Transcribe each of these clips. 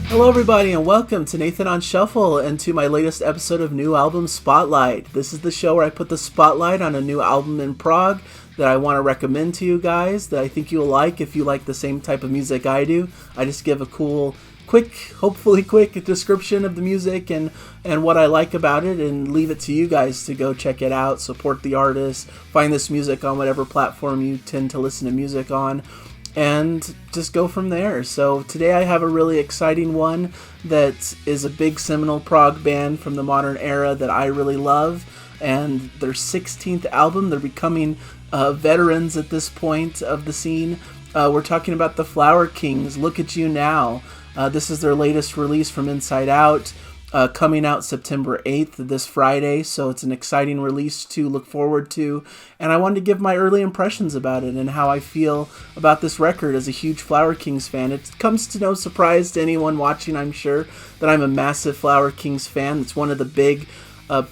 Hello, everybody, and welcome to Nathan on Shuffle and to my latest episode of New Album Spotlight. This is the show where I put the spotlight on a new album in prog that I want to recommend to you guys, that I think you'll like if you like the same type of music I do. I just give a cool, hopefully quick description of the music and what I like about it, and leave it to you guys to go check it out, support the artist, find this music on whatever platform you tend to listen to music on, and just go from there. So today I have a really exciting one that is a big seminal prog band from the modern era that I really love, and their 16th album. They're becoming veterans at this point of the scene. We're talking about the Flower Kings, Look at You Now. This is their latest release from Inside Out, coming out September 8th, this Friday, so it's an exciting release to look forward to, and I wanted to give my early impressions about it and how I feel about this record as a huge Flower Kings fan. It comes to no surprise to anyone watching, I'm sure, that I'm a massive Flower Kings fan. It's one of the big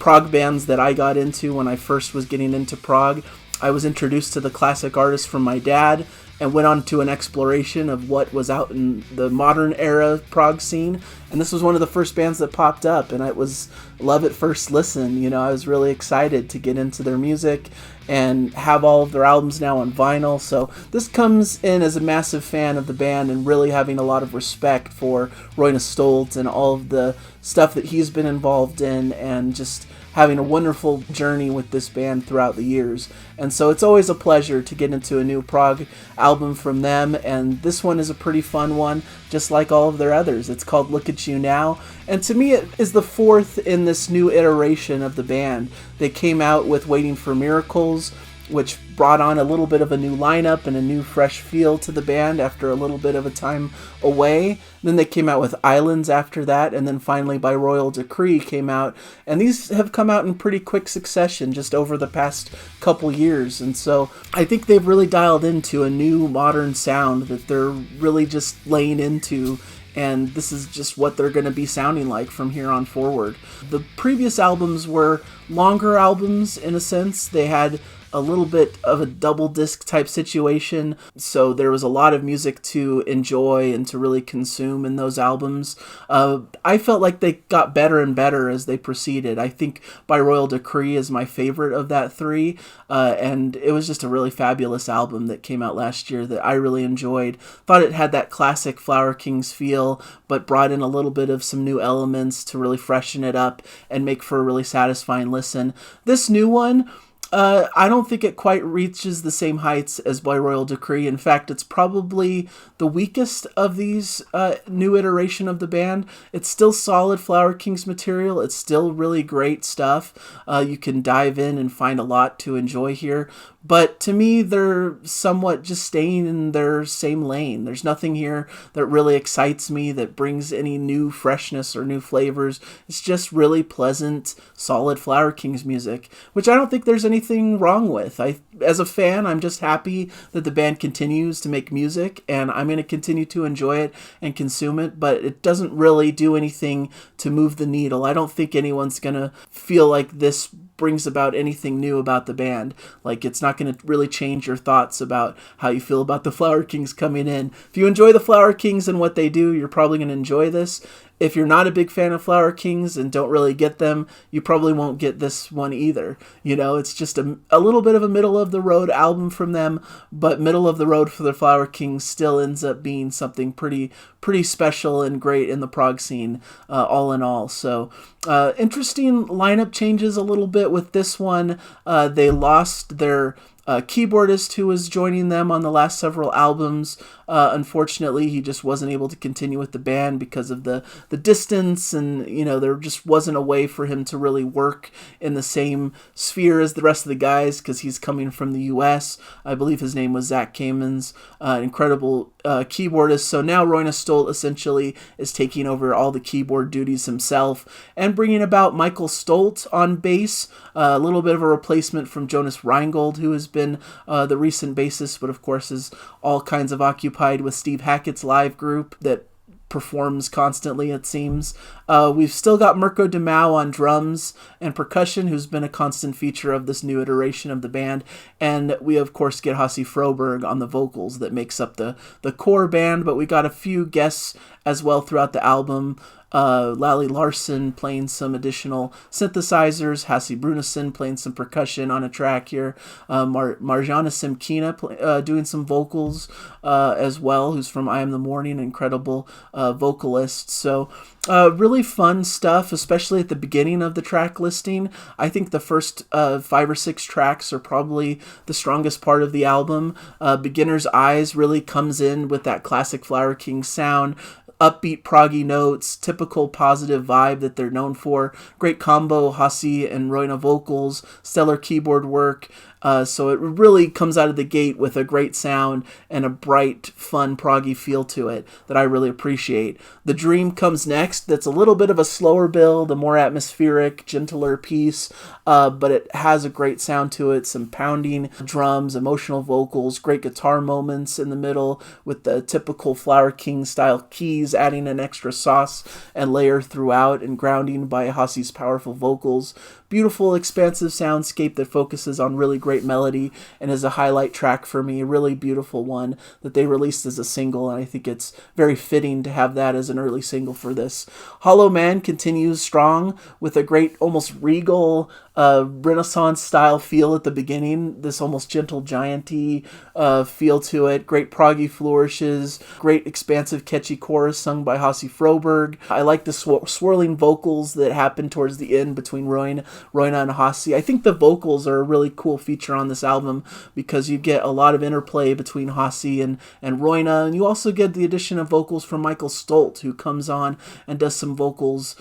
prog bands that I got into when I first was getting into prog. I was introduced to the classic artists from my dad, and went on to an exploration of what was out in the modern era prog scene. And this was one of the first bands that popped up, and it was love at first listen. You know, I was really excited to get into their music and have all of their albums now on vinyl. So this comes in as a massive fan of the band and really having a lot of respect for Roine Stolt and all of the stuff that he's been involved in, and just having a wonderful journey with this band throughout the years. And so it's always a pleasure to get into a new prog album from them, and this one is a pretty fun one, just like all of their others. It's called Look at You Now, and to me it is the fourth in this new iteration of the band. They came out with Waiting for Miracles, which brought on a little bit of a new lineup and a new fresh feel to the band after a little bit of a time away. Then they came out with Islands after that, and then finally By Royal Decree came out, and these have come out in pretty quick succession just over the past couple years. And so I think they've really dialed into a new modern sound that they're really just laying into, and this is just what they're going to be sounding like from here on forward. The previous albums were longer albums in a sense. They had a little bit of a double disc type situation, so there was a lot of music to enjoy and to really consume in those albums. I felt like they got better and better as they proceeded. I think By Royal Decree is my favorite of that three, and it was just a really fabulous album that came out last year that I really enjoyed. Thought it had that classic Flower Kings feel, but brought in a little bit of some new elements to really freshen it up and make for a really satisfying listen. This new one, I don't think it quite reaches the same heights as By Royal Decree. In fact, it's probably the weakest of these new iteration of the band. It's still solid Flower Kings material. It's still really great stuff. You can dive in and find a lot to enjoy here. But to me, they're somewhat just staying in their same lane. There's nothing here that really excites me, that brings any new freshness or new flavors. It's just really pleasant, solid Flower Kings music, which I don't think there's anything wrong with. As a fan, I'm just happy that the band continues to make music, and I'm going to continue to enjoy it and consume it, but it doesn't really do anything to move the needle. I don't think anyone's going to feel like this brings about anything new about the band. Like, it's not going to really change your thoughts about how you feel about the Flower Kings coming in. If you enjoy the Flower Kings and what they do, you're probably going to enjoy this. If you're not a big fan of Flower Kings and don't really get them, you probably won't get this one either. You know, it's just a little bit of a middle-of-the-road album from them, but middle of the road for the Flower Kings still ends up being something pretty special and great in the prog scene, all in all. So, interesting lineup changes a little bit with this one. They lost their keyboardist who was joining them on the last several albums. Unfortunately, he just wasn't able to continue with the band because of the distance, and there just wasn't a way for him to really work in the same sphere as the rest of the guys, because he's coming from the US. I believe his name was Zach Kamens, incredible keyboardist. So now Roine Stolt essentially is taking over all the keyboard duties himself and bringing about Michael Stolt on bass, a little bit of a replacement from Jonas Reingold, who has been the recent bassist, but of course is all kinds of occupied with Steve Hackett's live group that performs constantly, it seems. We've still got Mirko de Mao on drums and percussion, who's been a constant feature of this new iteration of the band. And we, of course, get Hasse Froberg on the vocals that makes up the core band, but we got a few guests as well throughout the album. Lally Larson playing some additional synthesizers, Hasse Bruneson playing some percussion on a track here, Marjana Simkina doing some vocals as well, who's from I Am the Morning, incredible vocalist. So really fun stuff, especially at the beginning of the track listing. I think the first 5 or 6 tracks are probably the strongest part of the album. Beginner's Eyes really comes in with that classic Flower King sound, upbeat proggy notes, typical positive vibe that they're known for. Great combo, Hasse and Roina vocals, stellar keyboard work. So it really comes out of the gate with a great sound and a bright, fun, proggy feel to it that I really appreciate. The Dream comes next. That's a little bit of a slower build, a more atmospheric, gentler piece, but it has a great sound to it. Some pounding drums, emotional vocals, great guitar moments in the middle with the typical Flower King style keys, adding an extra sauce and layer throughout and grounding by Hasse's powerful vocals. Beautiful, expansive soundscape that focuses on really great melody and is a highlight track for me. A really beautiful one that they released as a single, and I think it's very fitting to have that as an early single for this. Hollow Man continues strong with a great, almost regal, Renaissance style feel at the beginning. This almost gentle giant-y feel to it. Great proggy flourishes, great expansive catchy chorus sung by Hasse Froberg. I like the swirling vocals that happen towards the end between Roina and Hasse. I think the vocals are a really cool feature on this album because you get a lot of interplay between Hasse and Roina, and you also get the addition of vocals from Michael Stolt, who comes on and does some vocals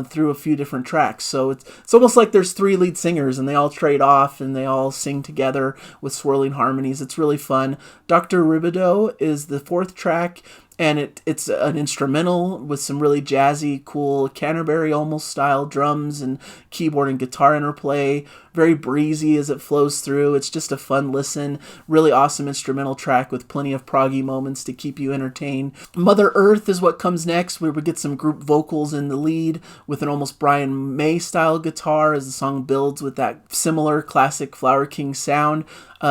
through a few different tracks. So it's almost like there's 3 lead singers and they all trade off and they all sing together with swirling harmonies. It's really fun. Dr. Ribideau is the 4th track, and it's an instrumental with some really jazzy, cool Canterbury almost style drums and keyboard and guitar interplay. Very breezy as it flows through. It's just a fun listen. Really awesome instrumental track with plenty of proggy moments to keep you entertained. Mother Earth is what comes next, where we get some group vocals in the lead with an almost Brian May style guitar as the song builds with that similar classic Flower King sound.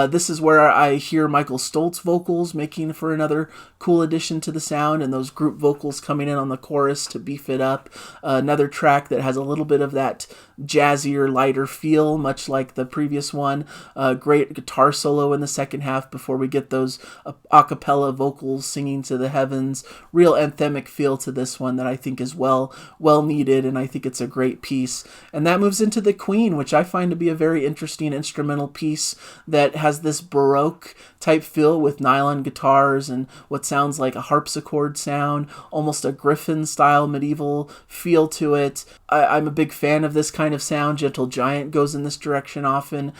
This is where I hear Michael Stoltz vocals making for another cool addition to the sound, and those group vocals coming in on the chorus to beef it up. Another track that has a little bit of that jazzier, lighter feel, much like the previous one. Great guitar solo in the second half before we get those a cappella vocals singing to the heavens. Real anthemic feel to this one that I think is well needed, and I think it's a great piece. And that moves into The Queen, which I find to be a very interesting instrumental piece that has this Baroque type feel with nylon guitars and what sounds like a harpsichord sound, almost a Griffin style medieval feel to it. I'm a big fan of this kind of sound. Gentle Giant goes in this direction often.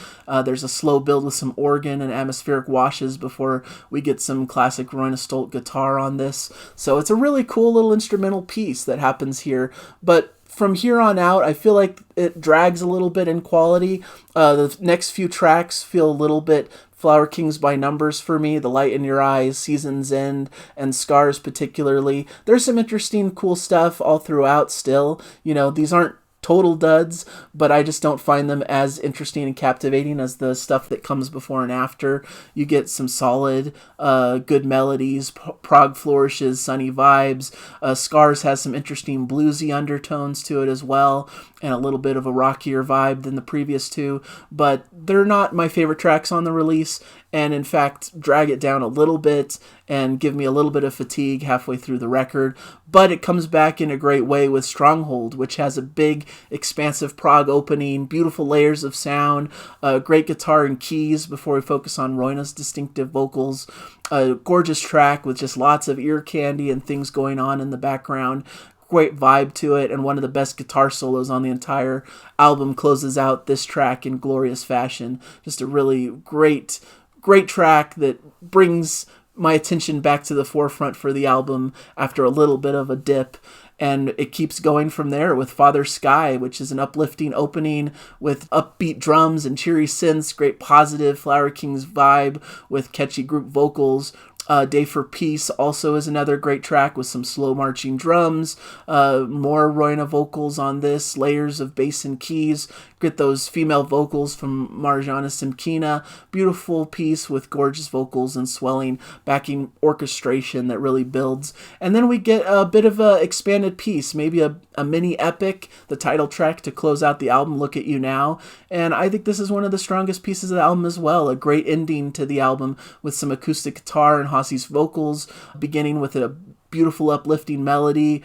There's a slow build with some organ and atmospheric washes before we get some classic Roina Stolt guitar on this. So it's a really cool little instrumental piece that happens here. But from here on out, I feel like it drags a little bit in quality. The next few tracks feel a little bit Flower Kings by numbers for me. The Light in Your Eyes, Season's End, and Scars particularly. There's some interesting, cool stuff all throughout still. You know, these aren't total duds, but I just don't find them as interesting and captivating as the stuff that comes before and after. You get some solid, good melodies, prog flourishes, sunny vibes. Scars has some interesting bluesy undertones to it as well, and a little bit of a rockier vibe than the previous two, but they're not my favorite tracks on the release, and in fact drag it down a little bit and give me a little bit of fatigue halfway through the record. But it comes back in a great way with Stronghold, which has a big, expansive prog opening, beautiful layers of sound, great guitar and keys before we focus on Roina's distinctive vocals. A gorgeous track with just lots of ear candy and things going on in the background. Great vibe to it, and one of the best guitar solos on the entire album closes out this track in glorious fashion. Just a really great track that brings my attention back to the forefront for the album after a little bit of a dip. And it keeps going from there with Father Sky, which is an uplifting opening with upbeat drums and cheery synths, great positive Flower Kings vibe with catchy group vocals. Day for Peace also is another great track with some slow marching drums, more Roina vocals on this, layers of bass and keys. Get those female vocals from Marjana Simkina. Beautiful piece with gorgeous vocals and swelling backing orchestration that really builds. And then we get a bit of a expanded piece, maybe a mini epic, the title track to close out the album, Look at You Now. And I think this is one of the strongest pieces of the album as well. A great ending to the album with some acoustic guitar and Hasi's vocals, beginning with a beautiful uplifting melody.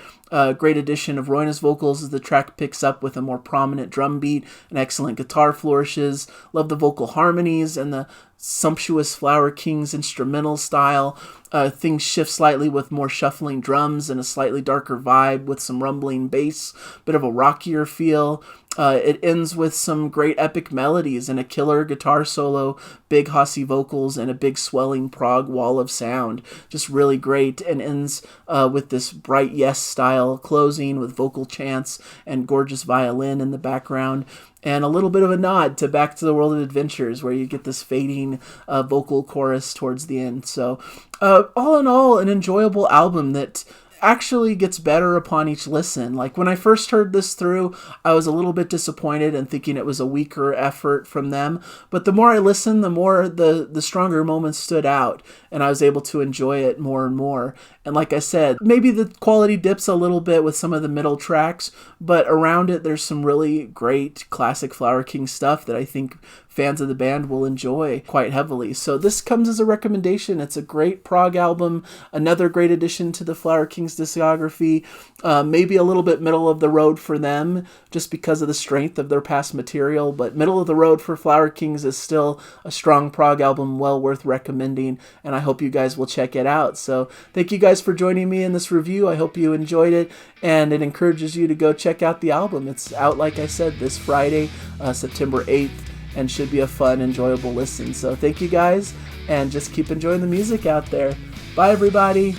Great addition of Roina's vocals as the track picks up with a more prominent drum beat and excellent guitar flourishes. Love the vocal harmonies and the sumptuous Flower Kings instrumental style. Things shift slightly with more shuffling drums and a slightly darker vibe with some rumbling bass, bit of a rockier feel. It ends with some great epic melodies and a killer guitar solo, big Hasi vocals, and a big swelling prog wall of sound. Just really great, and ends with this bright Yes style closing with vocal chants and gorgeous violin in the background. And a little bit of a nod to Back to the World of Adventures, where you get this fading vocal chorus towards the end. So all in all, an enjoyable album that actually gets better upon each listen. Like when I first heard this through, I was a little bit disappointed and thinking it was a weaker effort from them. But the more I listened, the more the stronger moments stood out, and I was able to enjoy it more and more. And like I said, maybe the quality dips a little bit with some of the middle tracks, but around it there's some really great classic Flower King stuff that I think fans of the band will enjoy quite heavily. So this comes as a recommendation. It's a great prog album, another great addition to the Flower Kings discography. Maybe a little bit middle of the road for them just because of the strength of their past material, but middle of the road for Flower Kings is still a strong prog album, well worth recommending, and I hope you guys will check it out. So thank you guys for joining me in this review. I hope you enjoyed it, and it encourages you to go check out the album. It's out, like I said, this Friday, September 8th, and should be a fun, enjoyable listen. So thank you guys, and just keep enjoying the music out there. Bye, everybody.